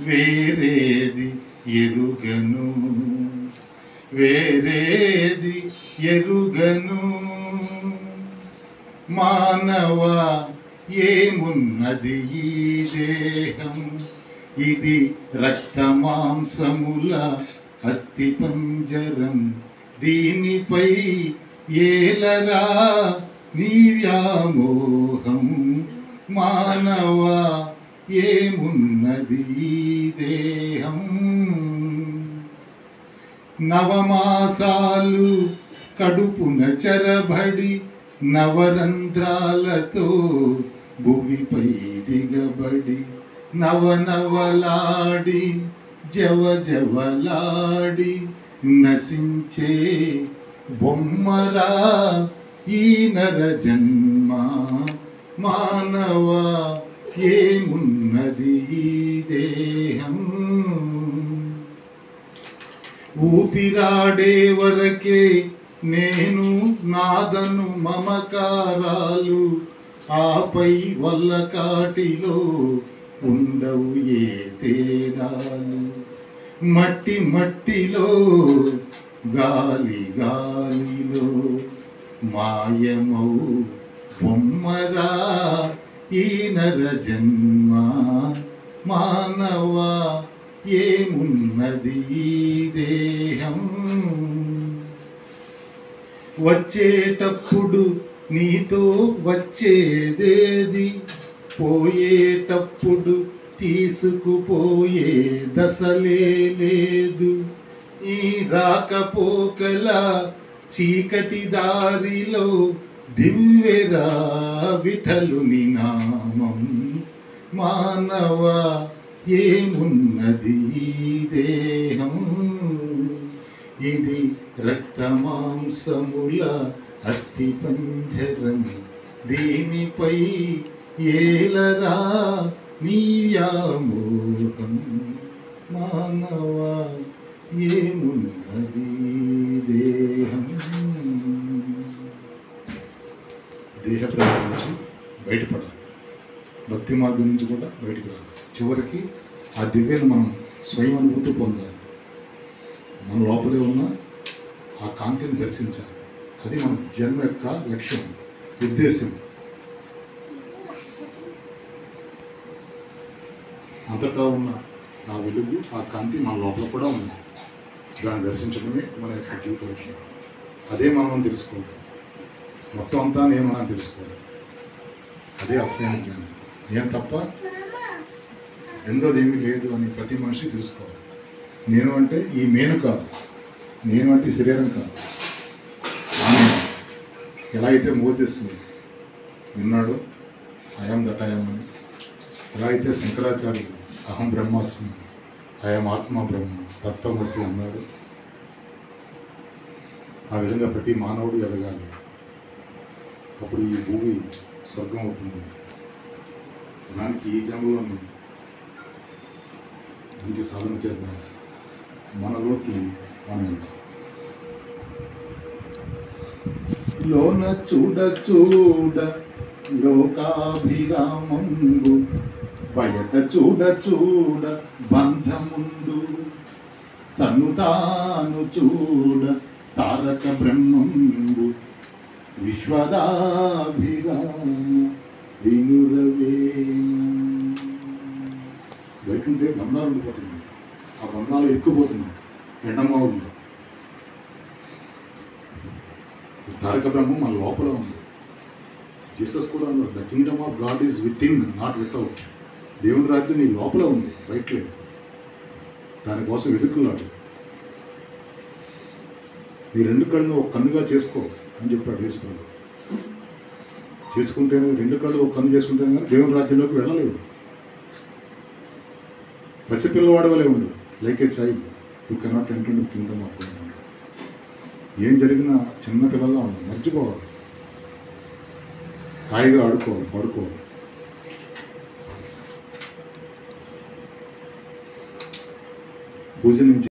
వేరేది ఎరుగను, వేరేది ఎరుగను. మానవ ఏమున్నది ఈ దేహం, ఇది రక్తమాంసముల అస్థిపంజరం. దీనిపై ఏలరా నీ వ్యామోహం. మానవ ఏమున్నది ఈ దేహం. నవమాసాలు కడుపున చెరబడి నవరంధ్రాలతో భూమిపై దిగబడి నవనవలాడి జవజవలాడి నశించే బొమ్మరా ఈ నర జన్మ. మానవ ఏమున్నది ఈ దేహం. ఊపిరాడే వరకే నేను నాదను మమకారాలు, ఆపై వల్ల కాటిలో ఉండవు ఏ తేడాలు. మట్టి మట్టిలో గాలి గాలిలో మాయమౌ బొమ్మరా ఈ నర జన్మ. మానవ ఏమున్నది ఈ దేహం. వచ్చేటప్పుడు నీతో వచ్చేదేది, పోయేటప్పుడు తీసుకుపోయే దశలే లేదు. ఈ రాకపోకల చీకటి దారిలో దివ్వెరా విఠలుని నామం. మానవ ఏమున్నది ఈ దేహం, ఇది రక్తమాంసముల అస్థిపంజరం. దీనిపై ఏలరా నీ వ్యామోహం. మానవ ఏమున్నది దేహం. దేహ ప్రయాణం నుంచి బయటపడాలి, భక్తి మార్గం నుంచి కూడా బయటకు రావాలి. చివరికి ఆ దివ్యను మనం స్వయం అనుభూతి పొందాలి. మన లోపలే ఉన్న ఆ కాంతిని దర్శించాలి. అది మన జన్మ యొక్క లక్ష్యం, ఉద్దేశం. అంతటా ఉన్న ఆ వెలుగు, ఆ కాంతి మన లోపల కూడా ఉంది. దాన్ని దర్శించడమే మన యొక్క జీవిత లక్ష్యం. అదే మనం తెలుసుకోవాలి. మొత్తం అంతా నేను అని తెలుసుకోవాలి. అదే అసలైన జ్ఞానం. నేను తప్ప రెండోది ఏమీ లేదు అని ప్రతి మనిషి తెలుసుకోవాలి. నేను అంటే ఈ మేను కాదు, నేను అంటే శరీరం కాదు. ఆమె ఎలా అయితే మోచేస్తుంది విన్నాడు అయం దటాయం అని, ఎలా అయితే శంకరాచార్యులు అహం బ్రహ్మాస్మి అయం ఆత్మ బ్రహ్మ తత్వమసి అన్నాడు, ఆ విధంగా ప్రతి మానవుడు ఎదగాలి. అప్పుడు ఈ భూమి స్వర్గం అవుతుంది. దానికి ఈ జన్మలోనే మంచి సాధన చేద్దాం. మనలోకి మనం లోన చూడ చూడ లోకాభిరామంబు, బయట చూడ చూడ బంధముండు. తను తాను చూడ తారక బ్రహ్మంబు, విశ్వదాభిరామ వినురవే. బయటుంటే బంధాలు ఉండిపోతున్నాయి, ఆ బంధాలు ఎక్కువపోతున్నాయి. ఎండమావులు తారక బ్రహ్మం మన లోపల ఉంది. జీసస్ కూడా అన్నారు, the Kingdom of God is with in not without. దేవుని రాజ్యం నీ లోపల ఉంది, బయట లేదు. దానికోసం వెతుకులాడు. నీ రెండు కళ్ళు ఒక కన్నుగా చేసుకో అని చెప్పాడు యేసుప్రభువు. చేసుకుంటేనే రెండు కళ్ళు ఒక కన్ను చేసుకుంటేనే కానీ దేవుని రాజ్యంలోకి వెళ్ళలేవు. పసిపిల్లవాడి వలె ఉండు, like a child you cannot enter in the Kingdom of God. ఏం జరిగినా చిన్న పిల్లల్లా ఉండాలి, మర్చిపోవాలి, హాయిగా ఆడుకోవాలి, పడుకోవాలి. పూజ నుంచి